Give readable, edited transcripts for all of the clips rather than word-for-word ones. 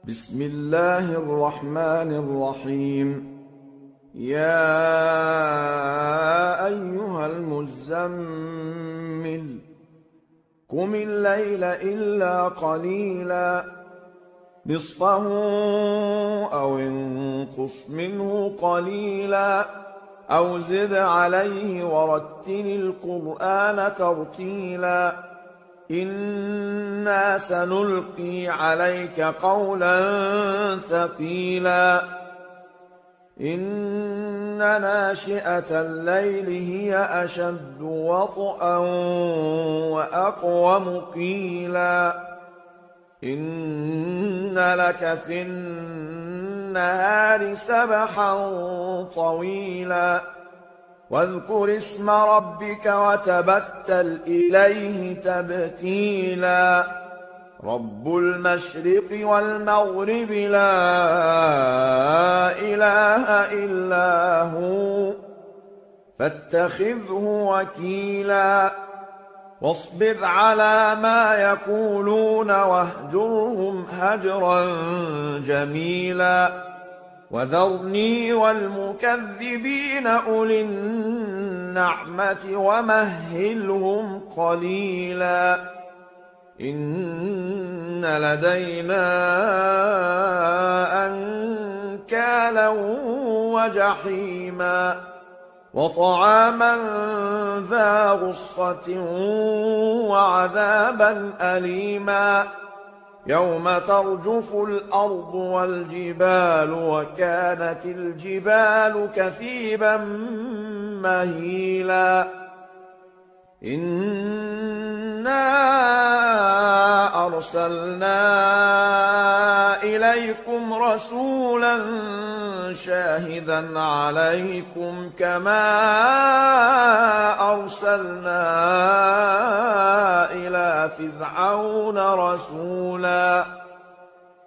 بسم الله الرحمن الرحيم. يا أيها المزمل قم الليل إلا قليلا نصفه أو انقص منه قليلا أو زد عليه ورتل القرآن ترتيلا إنا سنلقي عليك قولا ثقيلا إن ناشئة الليل هي أشد وطئا وأقوم قيلا إن لك في النهار سبحا طويلا واذكر اسم ربك وتبتل إليه تبتيلا رب المشرق والمغرب لا إله إلا هو فاتخذه وكيلا واصبر على ما يقولون واهجرهم هجرا جميلا وذرني والمكذبين أولي النعمة ومهلهم قليلا إن لدينا أنكالا وجحيما وطعاما ذا غصة وعذابا أليما يوم ترجف الأرض والجبال وكانت الجبال كثيبا مهيلا إنا أرسلنا إليكم رسولا شاهدا عليكم كما أرسلنا إلى فرعون رسولا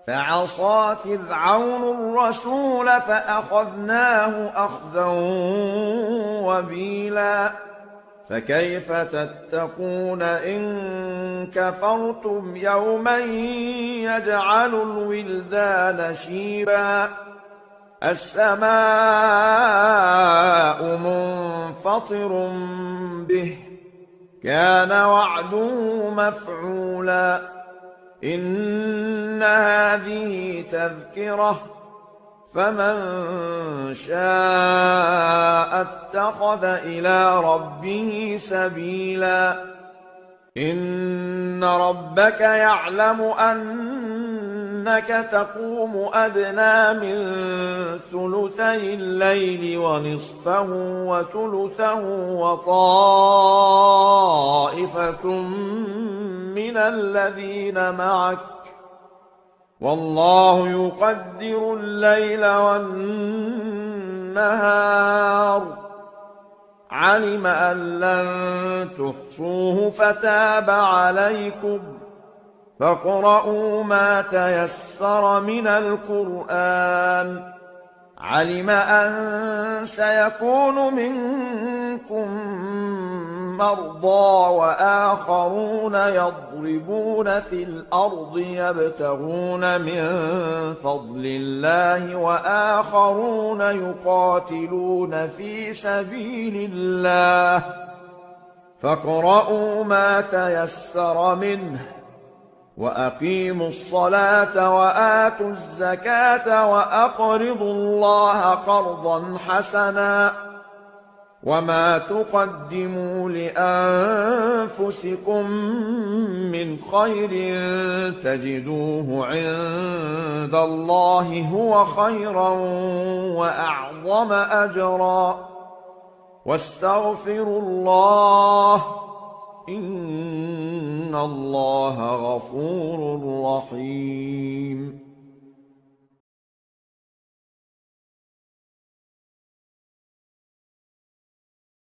فعصى فرعون الرسول فأخذناه أخذا وبيلا فكيف تتقون إن كفرتم يوما يجعل الولدان شيبا السماء منفطر به كان وعده مفعولا إن هذه تذكرة فمن شاء اتخذ إلى ربه سبيلا إن ربك يعلم أنك تقوم أدنى من ثلثي الليل ونصفه وثلثه وطائفة من الذين معك والله يقدر الليل والنهار علم أن لن تحصوه فتاب عليكم فاقرؤوا ما تيسر من القرآن علم أن سيكون منكم مرضى وآخرون يضربون في الأرض يبتغون من فضل الله وآخرون يقاتلون في سبيل الله فاقرؤوا ما تيسر منه وأقيموا الصلاة وآتوا الزكاة وأقرضوا الله قرضا حسنا وما تقدموا لأنفسكم من خير تجدوه عند الله هو خيرا وأعظم أجرا واستغفروا الله إن الله غفور رحيم